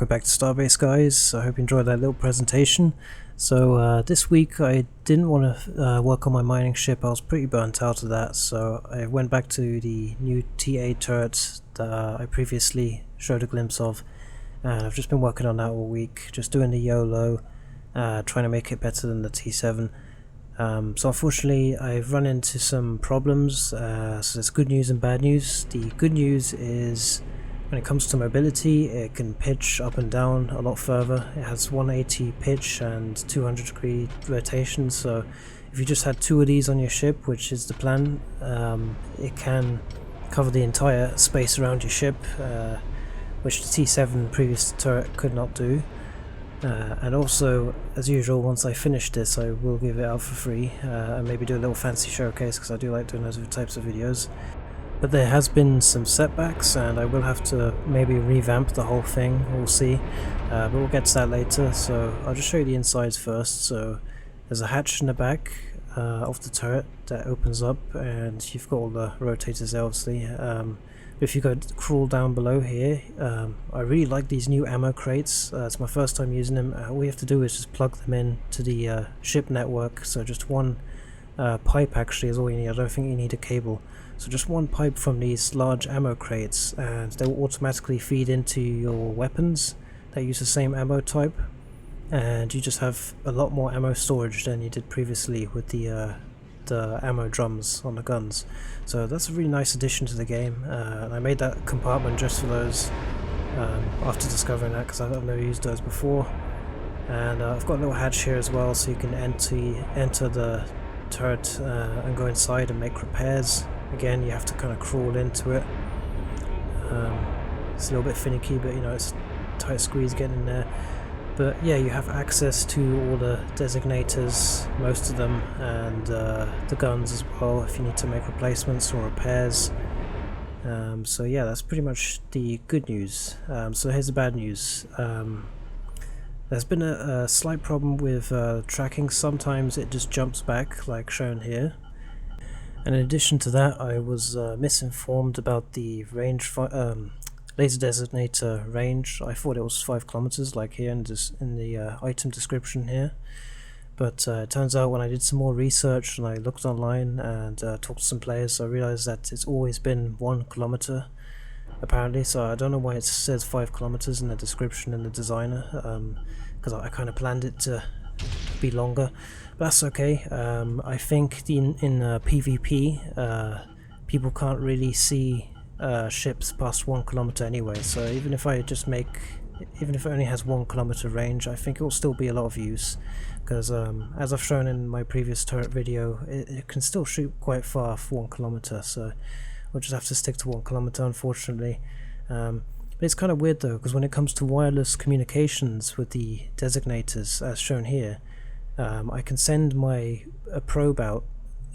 welcome back to Starbase, guys. I hope you enjoyed that little presentation. So this week I didn't want to work on my mining ship. I was pretty burnt out of that, so I went back to the new T8 turret that I previously showed a glimpse of, and I've just been working on that all week, just doing the YOLO, trying to make it better than the T7. So unfortunately I've run into some problems, so there's good news and bad news. The good news is when it comes to mobility, it can pitch up and down a lot further. It has 180 pitch and 200-degree rotation, so if you just had two of these on your ship, which is the plan, it can cover the entire space around your ship, which the T7 previous turret could not do. And also, as usual, once I finish this I will give it out for free, and maybe do a little fancy showcase, because I do like doing those types of videos. But there has been some setbacks, and I will have to maybe revamp the whole thing, we'll see, but we'll get to that later. So I'll just show you the insides first. So there's a hatch in the back of the turret that opens up, and you've got all the rotators there, obviously. If you go crawl down below here, I really like these new ammo crates. It's my first time using them. All you have to do is just plug them in to the ship network, so just one pipe actually is all you need. I don't think you need a cable. So just one pipe from these large ammo crates, and they will automatically feed into your weapons that use the same ammo type, and you just have a lot more ammo storage than you did previously with the ammo drums on the guns. So that's a really nice addition to the game, and I made that compartment just for those after discovering that, because I've never used those before. And I've got a little hatch here as well, so you can enter the turret and go inside and make repairs. Again, you have to kind of crawl into it. It's a little bit finicky, but you know, it's a tight squeeze getting in there. But yeah, you have access to all the designators, most of them, and the guns as well if you need to make replacements or repairs. So yeah, that's pretty much the good news. So here's the bad news. There's been a slight problem with tracking. Sometimes it just jumps back, like shown here. And in addition to that, I was misinformed about the range, laser designator range. I thought it was 5 kilometers, like here in the item description here. But it turns out when I did some more research and I looked online and talked to some players, I realized that it's always been 1 kilometer apparently. So I don't know why it says 5 kilometers in the description in the designer, because I kind of planned it to be longer, but that's okay. I think in PvP people can't really see ships past 1 kilometer anyway, so even if it only has 1 kilometer range, I think it will still be a lot of use, because as I've shown in my previous turret video, it can still shoot quite far for 1 kilometer, so we'll just have to stick to 1 kilometer, unfortunately. But it's kind of weird though, because when it comes to wireless communications with the designators as shown here, I can send a probe out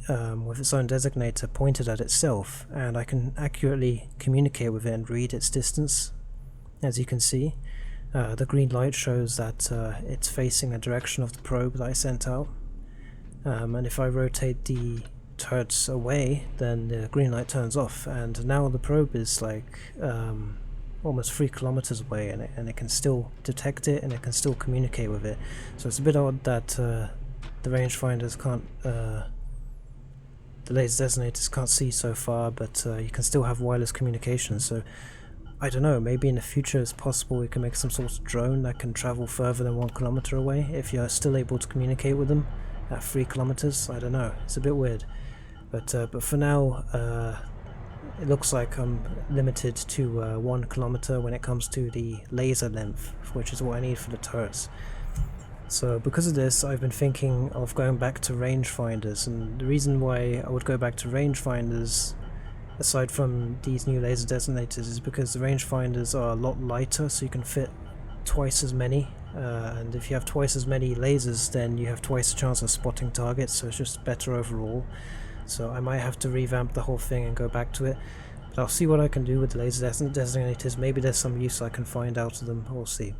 with its own designator pointed at itself, and I can accurately communicate with it and read its distance. As you can see, the green light shows that it's facing the direction of the probe that I sent out, and if I rotate the turrets away, then the green light turns off, and now the probe is like almost 3 kilometers away, and it can still detect it and it can still communicate with it. So it's a bit odd that the rangefinders can't, the laser designators can't see so far, but you can still have wireless communication. So I don't know, maybe in the future it's possible we can make some sort of drone that can travel further than 1 kilometer away if you're still able to communicate with them at 3 kilometers. I don't know, it's a bit weird, but for now it looks like I'm limited to 1 kilometer when it comes to the laser length, which is what I need for the turrets. So because of this, I've been thinking of going back to rangefinders, and the reason why I would go back to rangefinders, aside from these new laser designators, is because the rangefinders are a lot lighter, so you can fit twice as many, and if you have twice as many lasers, then you have twice the chance of spotting targets, so it's just better overall. So I might have to revamp the whole thing and go back to it, but I'll see what I can do with the laser designators. Maybe there's some use I can find out of them, we'll see.